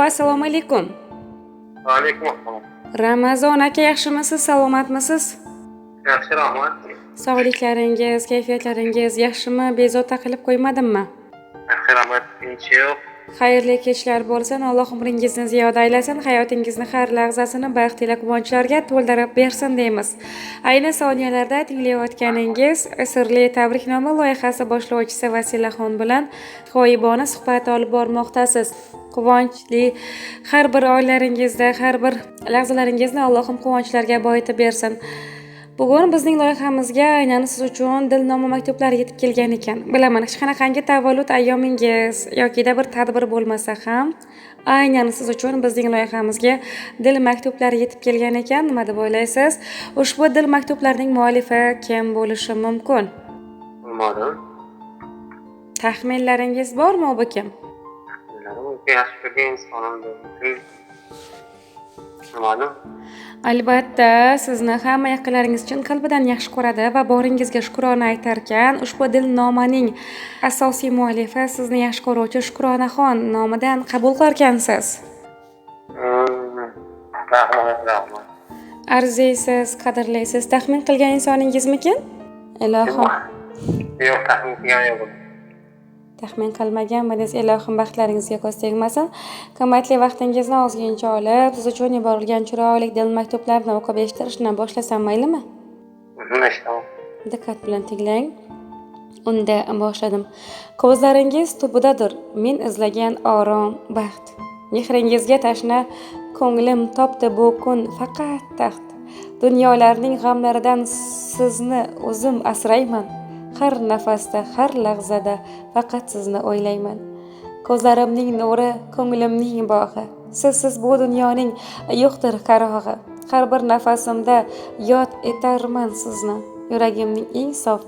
assalomu alaykum. Va alaykum assalom. Ramazon aka, yaxshimisiz, salomatmisiz? Yaxshi, rahmat. Sog'liklaringiz, kayfiyatlaringiz yaxshimi? Bezovta qilib qo'ymadimmi? Yaxshi, rahmat. Tinch yo'q. Xayrli kechlar bo'lsin. Alloh umringizni ziyoda aylasin, hayotingizni har lahzasini baxt ila quvonchlarga to'ldirib bersin deymiz. Ayni soniyalarda tinglayotganingiz sirli tabriknoma loyihasi boshlovchisi Vasilaxon bilan g'oyibona suhbat olib bormoqdasiz. Quvonchli har bir oilaringizda, har bir lahzalaringizni Allohim quvonchlarga boyitib bersin. Bugun bizning loyihamizga aynan siz uchun dilnoma maktublari yetib kelgan ekan. Bilaman, hech qanaqangi tavallud ayyomingiz yoki bir tadbir bo'lmasa ham, aynan siz uchun bizning loyihamizga dil maktublari yetib kelgan ekan. Nima deb o'ylaysiz? Ushbu dil maktublarining muallifi kim bo'lishi mumkin? Bilmadim. Taxminlaringiz bormi bu kim? Yaxshi ko'rgan insonimdir. Bilmadim. Albatta, sizni hamma yaqinlaringiz chin qalbidan yaxshi ko'radi va boringizga shukrona aytarkan, ushbu dilnomaning asosiy muallifi sizni yaxshi ko'ruvchi Shukronaxon nomidan qabul qilgansiz. Rahmat. Arziysiz, qadrlaysiz. Taxmin qilgan insoningizmikin? Ilohim. Yo'q, taxmin qilgan yo'q. Taxmin qilmaganmidingiz? Ilohim baxtlaringizga ko'z tegmasin. Qimmatli vaqtingizni ozgincha olib, siz uchun yuborilgan chiroyli dil maktublarini o'qib eshittirishni boshlasam maylimi? Diqqat bilan tinglang. Unda boshladim. Ko'zlaringiz tubidadir men izlagan orom, baxt. Mehringizga tashna ko'nglim topdi bu kun faqat taxt. Dunyolarning g'amlaridan sizni o'zim asrayman. Har nafasda, har lahzada faqat sizni o'ylayman. Ko'zlarimning nuri, ko'nglimning bog'i. Sizsiz bu dunyoning yo'qdir qarog'i. Har bir nafasimda yod etarman sizni. Yuragimning eng sof,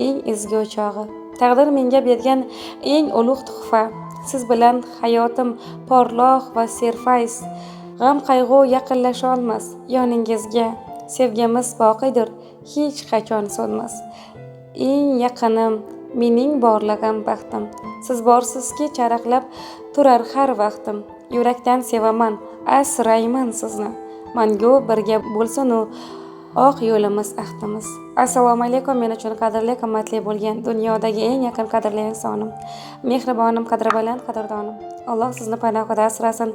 eng ezgu o'chog'i. Taqdir menga bergan eng ulug' tuhfa. Siz bilan hayotim porloq va serfayz. G'am qayg'u yaqinlasha olmas yoningizga. Sevgimiz boqidir, hech qachon so'nmas. Eng yaqinim, mening borlig'im baxtim. Siz borsizki charaqlab turar har vaqtim. Yurakdan sevaman, asrayman sizni. Mangu birga bo'lsin u oq yo'limiz, ahdimiz. Assalomu alaykum, men uchun qadrli, qimmatli bo'lgan dunyodagi eng yaqin qadrli insonim. Mehribonim, qadri baland qadrdonim. Alloh sizni panohida asrasin.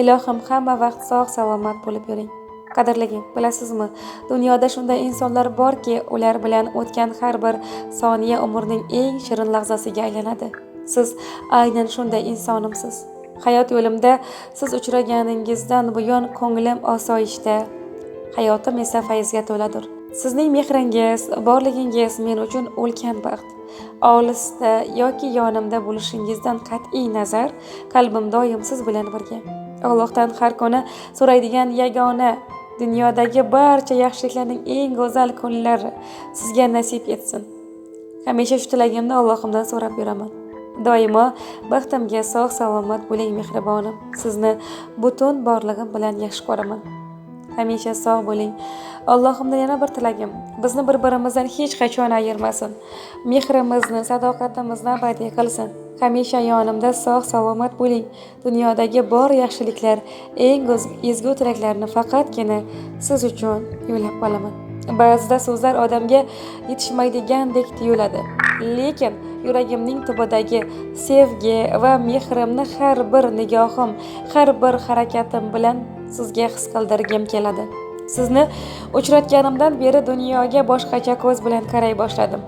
Ilohim hamma vaqt sog' salomat bo'lib yuring. Qadrligim, bilasizmi, dunyoda shunday insonlar borki, ular bilan o'tgan har bir soniya umrning eng shirin lahzasiga aylanadi. Siz aynan shunday insonimsiz. Hayot yo'limda siz uchraganingizdan buyon ko'nglim osoyishta, hayotim esa fayzga to'ladir. Sizning mehringiz, borligingiz men uchun ulkan baxt. Olisda yoki yonimda bo'lishingizdan qat'iy nazar, qalbim doim siz bilan birga. Allohdan har kuni so'raydigan yagona dunyodagi barcha yaxshiliklarning eng go'zal kunlari sizga nasib etsin. Hamisha shu tilagimni Allohimdan so'rab yuraman. Doimo baxtimga sog' salomat bo'ling mehribonim. Sizni butun borlig'im bilan yaxshi ko'raman. Hamisha sog' bo'ling. Allohimdan yana bir tilagim, bizni bir-birimizdan hech qachon ayirmasin. Mehrimizni, sadoqatimizni abadiy qilsin. Hamisha yonimda sog' salomat bo'ling. Dunyodagi bor yaxshiliklar, eng ezgu tilaklarni faqatgina siz uchun yo'llab qolaman. Ba'zida so'zlar odamga yetishmaydigandek tuyuladi, lekin yuragimning tubidagi sevgi va mehrimni har bir nigohim, har bir harakatim bilan sizga his qildirgim keladi. Sizni uchratganimdan beri dunyoga boshqacha ko'z bilan qaray boshladim.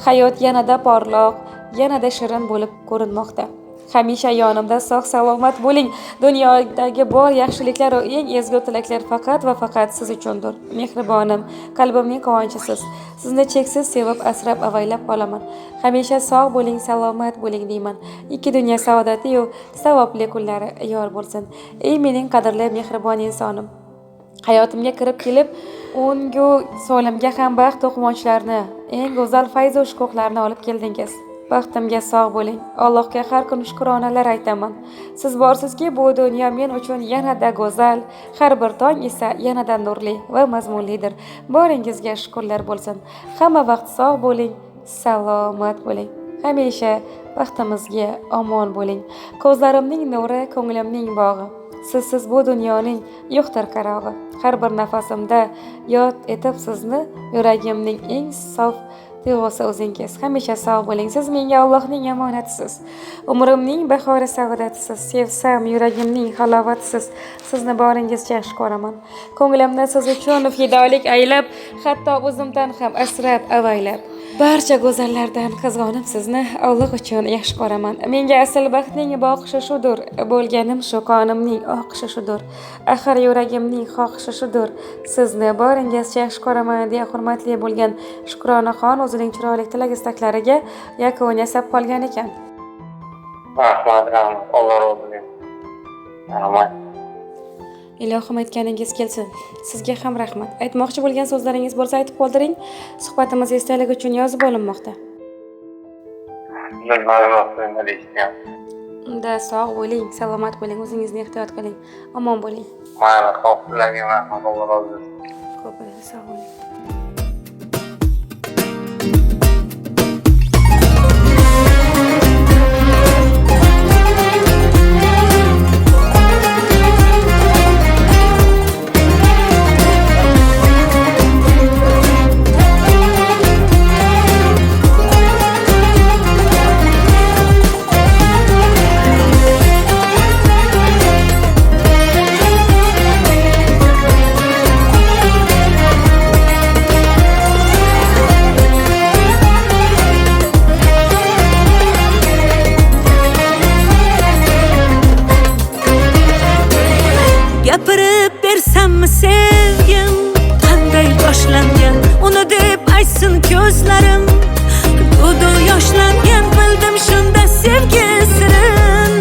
Hayot yanada porloq, yanada shirin bo'lib ko'rinmoqda. Hamisha yonimda sog' salomat bo'ling. Dunyodagi bor yaxshiliklar va eng ezgu tilaklar faqat va faqat siz uchundir. Mehribonim, qalbimning quvonchisiz. Sizni cheksiz sevib, asrab, avaylab qolaman. Hamisha sog' bo'ling, salomat bo'ling deyman. Ikki dunyo saodati yu savobli kunlari yor bo'lsin. Ey mening qadrli, mehribon insonim. Hayotimga kirib kelib, o'ngu so'limga ham baxt va quvonchlarni, eng go'zal fayz va shukuhlarni olib keldingiz. Baxtimga sog' bo'ling. Allohga har kun shukronalar aytaman. Siz borsizki, bu dunyo men uchun yanada go'zal, har bir tong esa yanada nurli va mazmunlidir. Boringizga shukrlar bo'lsin. Hamma vaqt sog' bo'ling, salomat bo'ling. Hamisha Baxtimizga omon bo'ling. Ko'zlarimning nuri, ko'nglimning bog'i. Sizsiz bu dunyoning yo'qdir qarog'i. Har bir nafasimda yod etib sizni, yuragimning eng sof tuyg'usi o'zingiz. Hamisha sog' bo'ling. Siz menga Allohning omonatisiz. Umrimning bahori saodatisiz. Sevsam yuragimning halovatisiz. Sizni boringizcha yaxshi ko'raman. Ko'nglimni siz uchun fidolik aylab, hatto o'zimdan ham asrab avaylab. Barcha go'zallardan qizg'onib sizni Alloh uchun yaxshi ko'raman. Menga asl baxtning boqishi shudur, bo'lganim shu qonimning oqishi shudur. Axir yuragimning xohishi shudur. Sizni boringizcha yaxshi ko'raman deya hurmatli bo'lgan Shukronaxon o'zining chiroyli tilak-istaklariga yakun yasab qolgan ekan. Rahmat, Alloh rozi bo'lsin. Rahmat. Ilohim aytganingiz kelsin. Sizga ham rahmat. Aytmoqchi bo'lgan so'zlaringiz bo'lsa aytib qoldiring. Suhbatimiz esdalik uchun yozib olinmoqda. Unda sog' bo'ling, salomat bo'ling, o'zingizni ehtiyot qiling, omon bo'ling. Mana xavflarga rahmat, Alloh rozi bo'lsin. Ko'p bo'ling, sog' bo'ling. Gapirib bersammi sevgim qanday boshlangan, uni deb aytsin ko'zlarim. Dudu yoshlangan, bildim shunda sevgi sirin.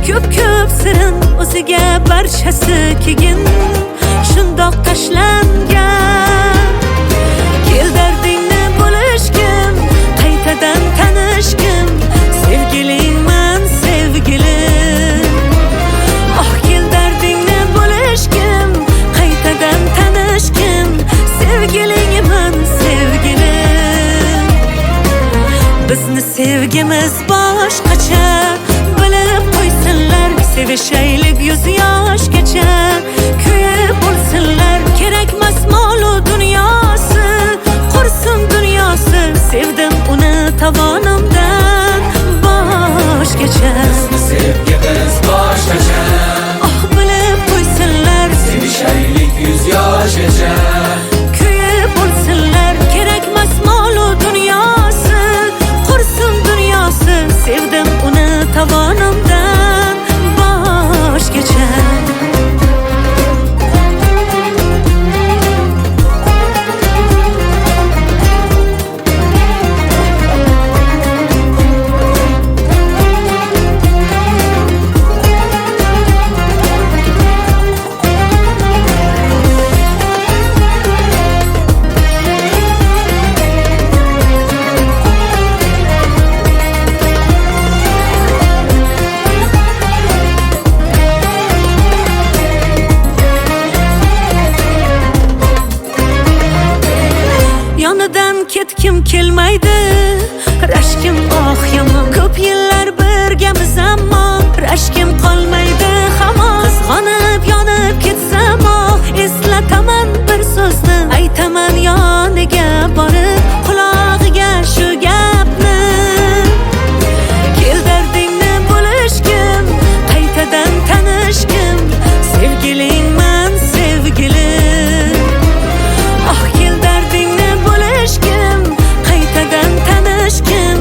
Ko'p sirin o'ziga barchasi kegin, shundoq tashlangan. Kel dardingni bo'lishgin, qaytadan tanishgin, sevgilingman sevgilim. Oh kel dardingni bo'lishgin, qaytadan tanishgin, sevgilingman sevgilim. Bizni sevgimiz boshqacha, bilib qo'ysinlar, sevishaylik 100 yoshgacha. Kuyib bo'lsinlar, kerakmas mol-u dunyosi, qursin dunyosi, sevdim uni tovonimdan boshgacha. Bizni sevgimiz boshqacha, Oh bilib qo'ysinlar, sevishaylik 100 yoshgacha. kuyib bo'lsinlar, kerakmas mol-u dunyosi, qursin dunyosi, sevdim uni tovonimdan boshgacha. Yonidan ketkim kelmaydi, rashkim oh yomon. Ko'p yillar birgamiz ammo rashkim qolmaydi hamon. Qizg'onib yonib ketsam eslataman bir so'zni, aytaman yoniga borib qulog'iga shu gapni. Kel dardingni bo'lishgin, qaytadan tanishgin, sevgilingman sevgilim. Oh kel dardingni bo'lishgin, qaytadan tanishgin,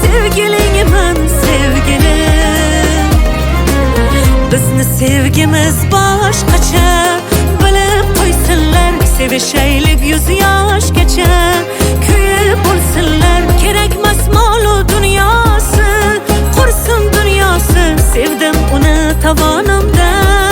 sevgilingman sevgilim. Bizni sevgimiz boshqacha, bilib qo'ysinlar, sevishaylik 100 yoshgacha. Kuyib bo'lsinlar, kerakmas mol-u dunyosi, qursin dunyosi, sevdim uni tovonimdan